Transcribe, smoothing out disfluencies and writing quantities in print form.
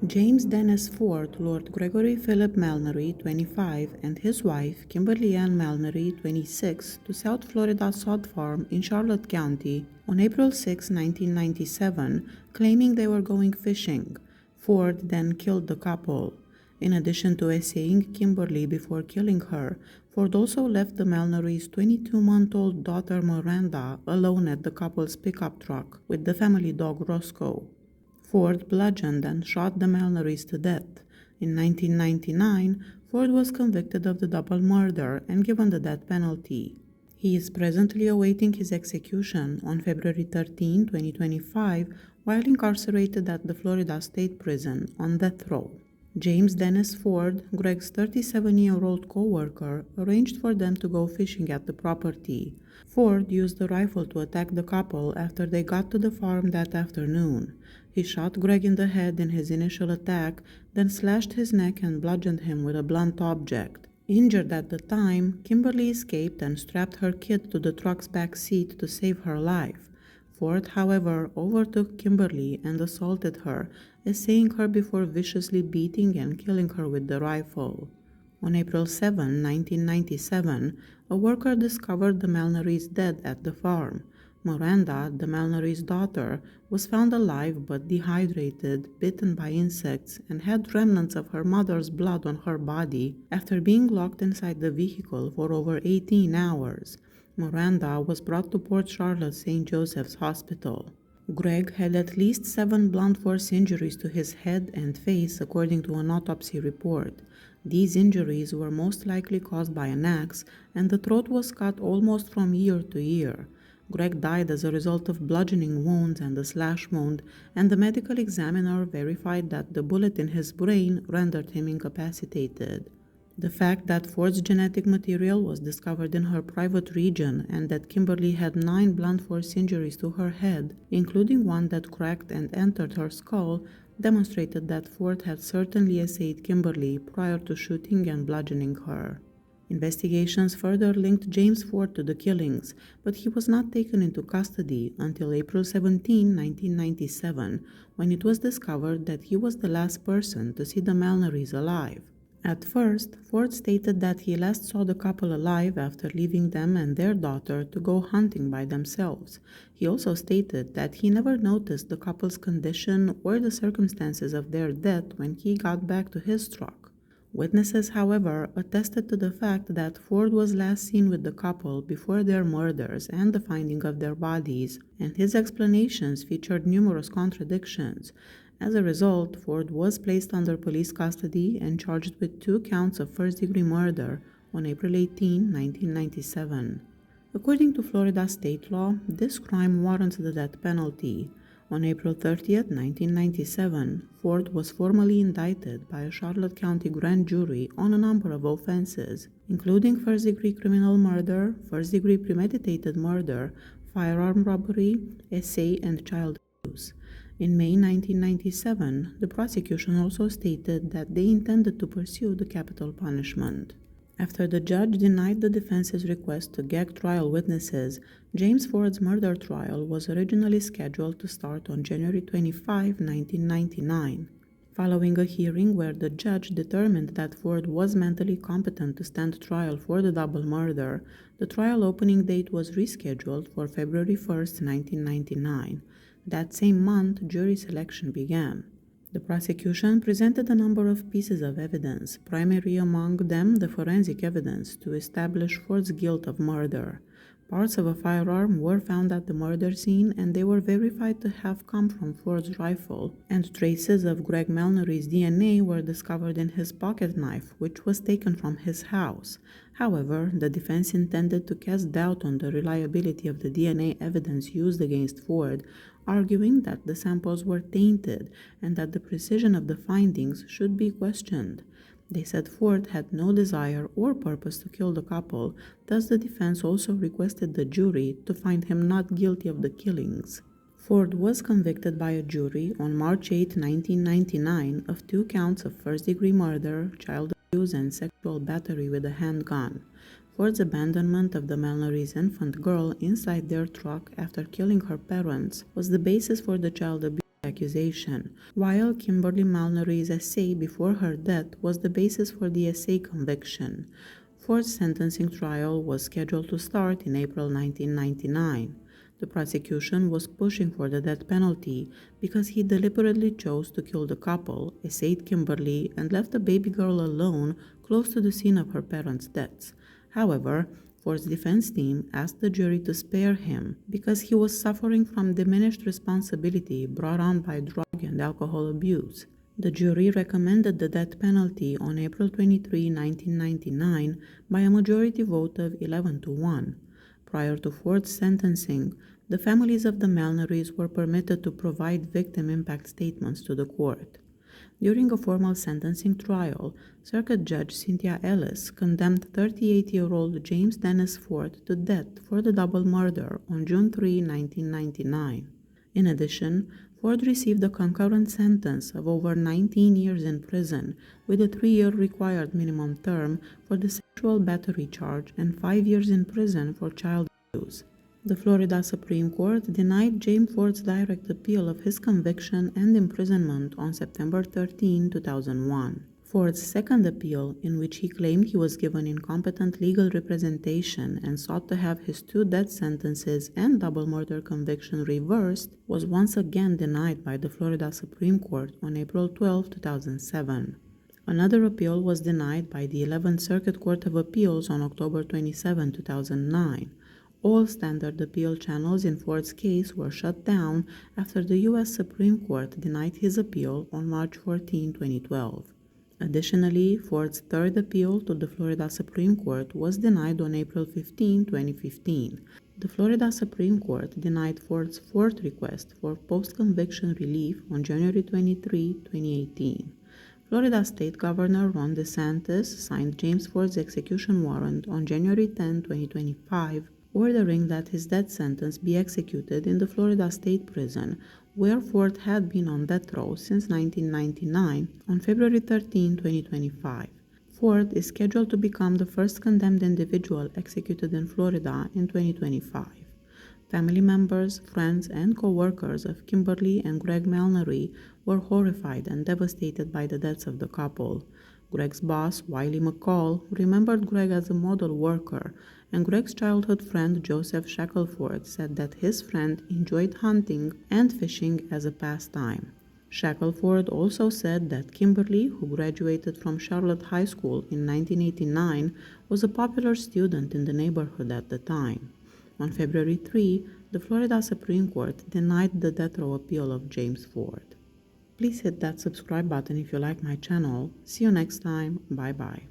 James Dennis Ford, Lord Gregory Philip Mallory, 25, and his wife, Kimberly Ann Mallory, 26, to South Florida Sod Farm in Charlotte County on April 6, 1997, claiming they were going fishing. Ford then killed the couple. In addition to essaying Kimberly before killing her, Ford also left the Mallory's 22-month-old daughter Miranda alone at the couple's pickup truck with the family dog Roscoe. Ford bludgeoned and shot the Mallorys to death. In 1999, Ford was convicted of the double murder and given the death penalty. He is presently awaiting his execution on February 13, 2025, while incarcerated at the Florida State Prison on death row. James Dennis Ford, Greg's 37-year-old co-worker, arranged for them to go fishing at the property. Ford used a rifle to attack the couple after they got to the farm that afternoon. He shot Greg in the head in his initial attack, then slashed his neck and bludgeoned him with a blunt object. Injured at the time, Kimberly escaped and strapped her kid to the truck's back seat to save her life. Ford, however, overtook Kimberly and assaulted her, essaying her before viciously beating and killing her with the rifle. On April 7, 1997, a worker discovered the Mallorys dead at the farm. Miranda, the Mallory's daughter, was found alive but dehydrated, bitten by insects, and had remnants of her mother's blood on her body after being locked inside the vehicle for over 18 hours. Miranda was brought to Port Charlotte St. Joseph's Hospital. Greg had at least 7 blunt force injuries to his head and face, according to an autopsy report. These injuries were most likely caused by an axe, and the throat was cut almost from ear to ear. Greg died as a result of bludgeoning wounds and a slash wound, and the medical examiner verified that the bullet in his brain rendered him incapacitated. The fact that Ford's genetic material was discovered in her private region and that Kimberly had 9 blunt force injuries to her head, including one that cracked and entered her skull, demonstrated that Ford had certainly essayed Kimberly prior to shooting and bludgeoning her. Investigations further linked James Ford to the killings, but he was not taken into custody until April 17, 1997, when it was discovered that he was the last person to see the Mallorys alive. At first, Ford stated that he last saw the couple alive after leaving them and their daughter to go hunting by themselves. He also stated that he never noticed the couple's condition or the circumstances of their death when he got back to his truck. Witnesses, however, attested to the fact that Ford was last seen with the couple before their murders and the finding of their bodies, and his explanations featured numerous contradictions. As a result, Ford was placed under police custody and charged with 2 counts of first-degree murder on April 18, 1997. According to Florida state law, this crime warrants the death penalty. On April 30, 1997, Ford was formally indicted by a Charlotte County grand jury on a number of offenses, including first-degree criminal murder, first-degree premeditated murder, firearm robbery, essay, and child abuse. In May 1997, the prosecution also stated that they intended to pursue the capital punishment. After the judge denied the defense's request to gag trial witnesses, James Ford's murder trial was originally scheduled to start on January 25, 1999. Following a hearing where the judge determined that Ford was mentally competent to stand trial for the double murder, the trial opening date was rescheduled for February 1, 1999. That same month, jury selection began. The prosecution presented a number of pieces of evidence, primary among them the forensic evidence, to establish Ford's guilt of murder. Parts of a firearm were found at the murder scene, and they were verified to have come from Ford's rifle, and traces of Greg Mallory's DNA were discovered in his pocket knife, which was taken from his house. However, the defense intended to cast doubt on the reliability of the DNA evidence used against Ford, arguing that the samples were tainted and that the precision of the findings should be questioned. They said Ford had no desire or purpose to kill the couple, thus the defense also requested the jury to find him not guilty of the killings. Ford was convicted by a jury on March 8, 1999 of 2 counts of first-degree murder, child abuse, and sexual battery with a handgun. Ford's abandonment of the Mallory's infant girl inside their truck after killing her parents was the basis for the child abuse accusation, while Kimberly Mallory's essay before her death was the basis for the essay conviction. Ford's sentencing trial was scheduled to start in April 1999. The prosecution was pushing for the death penalty because he deliberately chose to kill the couple, essayed Kimberly, and left the baby girl alone close to the scene of her parents' deaths. However, Ford's defense team asked the jury to spare him because he was suffering from diminished responsibility brought on by drug and alcohol abuse. The jury recommended the death penalty on April 23, 1999 by a majority vote of 11-1. Prior to Ford's sentencing, the families of the Malnorys were permitted to provide victim impact statements to the court. During a formal sentencing trial, Circuit Judge Cynthia Ellis condemned 38-year-old James Dennis Ford to death for the double murder on June 3, 1999. In addition, Ford received a concurrent sentence of over 19 years in prison, with a 3-year required minimum term for the sexual battery charge and 5 years in prison for child abuse. The Florida Supreme Court denied James Ford's direct appeal of his conviction and imprisonment on September 13, 2001. Ford's second appeal, in which he claimed he was given incompetent legal representation and sought to have his 2 death sentences and double murder conviction reversed, was once again denied by the Florida Supreme Court on April 12, 2007. Another appeal was denied by the 11th Circuit Court of Appeals on October 27, 2009. All standard appeal channels in Ford's case were shut down after the U.S. Supreme Court denied his appeal on March 14, 2012. Additionally, Ford's third appeal to the Florida Supreme Court was denied on April 15, 2015. The Florida Supreme Court denied Ford's fourth request for post-conviction relief on January 23, 2018. Florida State Governor Ron DeSantis signed James Ford's execution warrant on January 10, 2025, ordering that his death sentence be executed in the Florida State Prison, where Ford had been on death row since 1999, on February 13, 2025. Ford is scheduled to become the first condemned individual executed in Florida in 2025. Family members, friends, and co-workers of Kimberly and Greg Malnory were horrified and devastated by the deaths of the couple. Greg's boss, Wiley McCall, remembered Greg as a model worker, and Greg's childhood friend Joseph Shackelford said that his friend enjoyed hunting and fishing as a pastime. Shackelford also said that Kimberly, who graduated from Charlotte High School in 1989, was a popular student in the neighborhood at the time. On February 3, the Florida Supreme Court denied the death row appeal of James Ford. Please hit that subscribe button if you like my channel. See you next time. Bye bye.